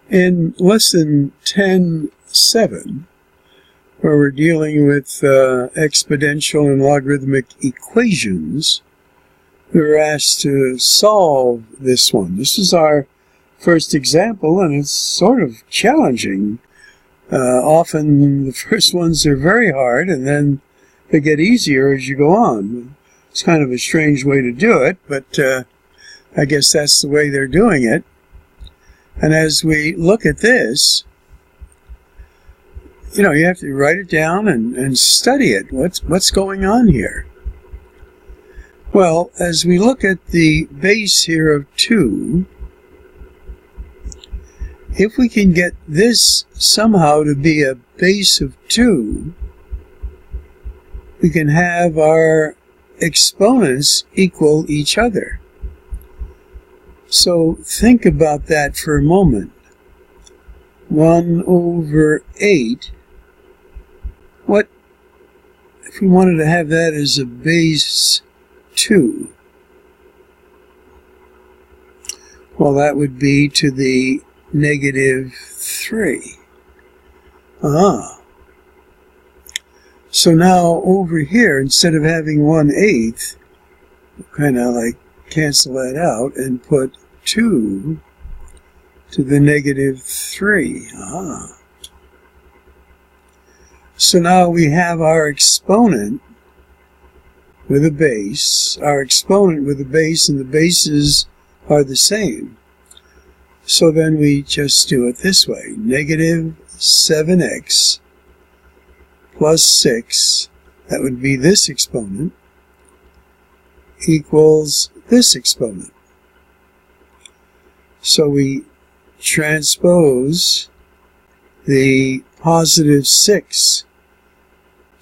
In lesson 10.7, where we're dealing with exponential and logarithmic equations, we were asked to solve this one. This is our first example, and it's sort of challenging. Often the first ones are very hard, and then they get easier as you go on. It's kind of a strange way to do it, but I guess that's the way they're doing it. And as we look at this, you have to write it down and study it. What's going on here? Well, as we look at the base here of 2, if we can get this somehow to be a base of 2, we can have our exponents equal each other. So think about that for a moment. 1 over 8. What if we wanted to have that as a base 2? Well, that would be to the negative 3. So now over here, instead of having 1/8, we'll kind of like cancel that out and put 2 to the negative 3. So now we have our exponent with a base, and the bases are the same. So then we just do it this way. Negative 7x plus 6, that would be this exponent, equals this exponent. So we transpose the positive 6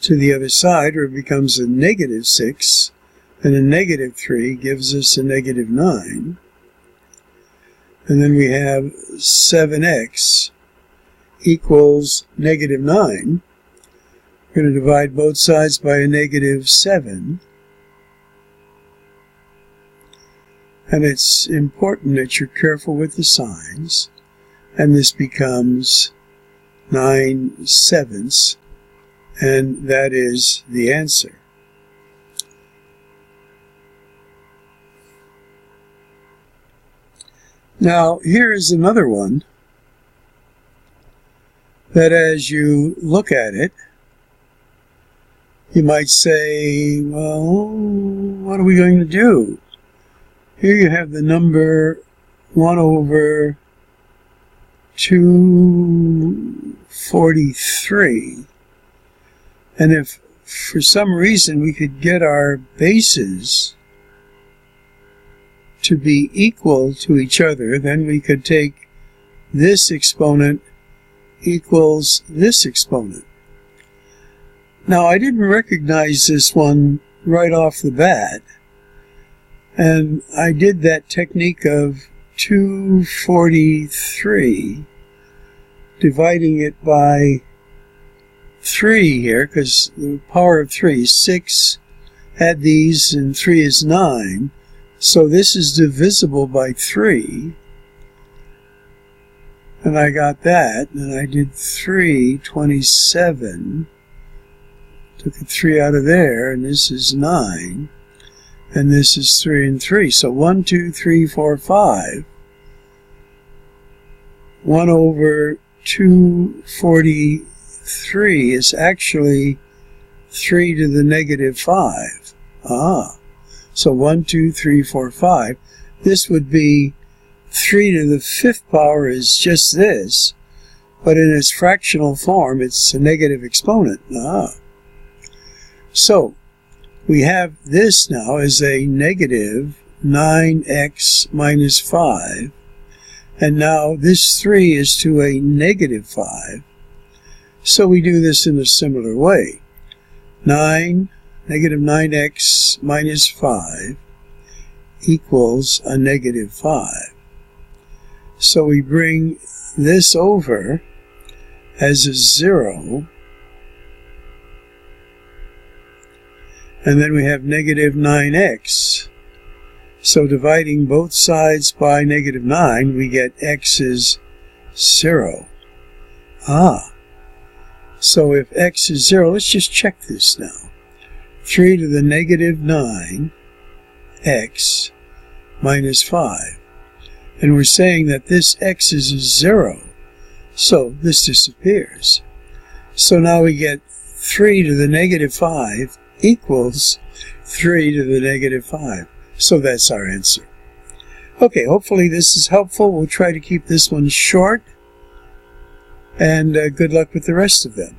to the other side, where it becomes a negative 6, and a negative 3 gives us a negative 9. And then we have 7x equals negative 9. We're going to divide both sides by a negative 7. And it's important that you're careful with the signs. And this becomes 9/7, and that is the answer. Now, here is another one that as you look at it, you might say, well, what are we going to do? Here you have the number 1 over 243. And if for some reason we could get our bases to be equal to each other, then we could take this exponent equals this exponent. Now, I didn't recognize this one right off the bat, and I did that technique of 243, dividing it by 3 here, because the power of 3 is 6, add these, and 3 is 9. So this is divisible by 3. And I got that, and I did 3/27. Took a 3 out of there, and this is 9. And this is 3 and 3. So 1, 2, 3, 4, 5. 1 over 243 is actually 3 to the negative 5. So 1, 2, 3, 4, 5. This would be 3 to the 5th power is just this, but in its fractional form, it's a negative exponent. So we have this now as a negative 9x minus 5, and now this 3 is to a negative 5. So we do this in a similar way. Negative 9x minus 5 equals a negative 5. So we bring this over as a 0, and then we have negative 9x. So dividing both sides by negative 9, we get x is 0. So if x is 0, let's just check this now. 3 to the negative 9, x minus 5. And we're saying that this x is a 0, so this disappears. So now we get 3 to the negative 5 equals 3 to the negative 5. So that's our answer. Okay, hopefully this is helpful. We'll try to keep this one short. And good luck with the rest of them.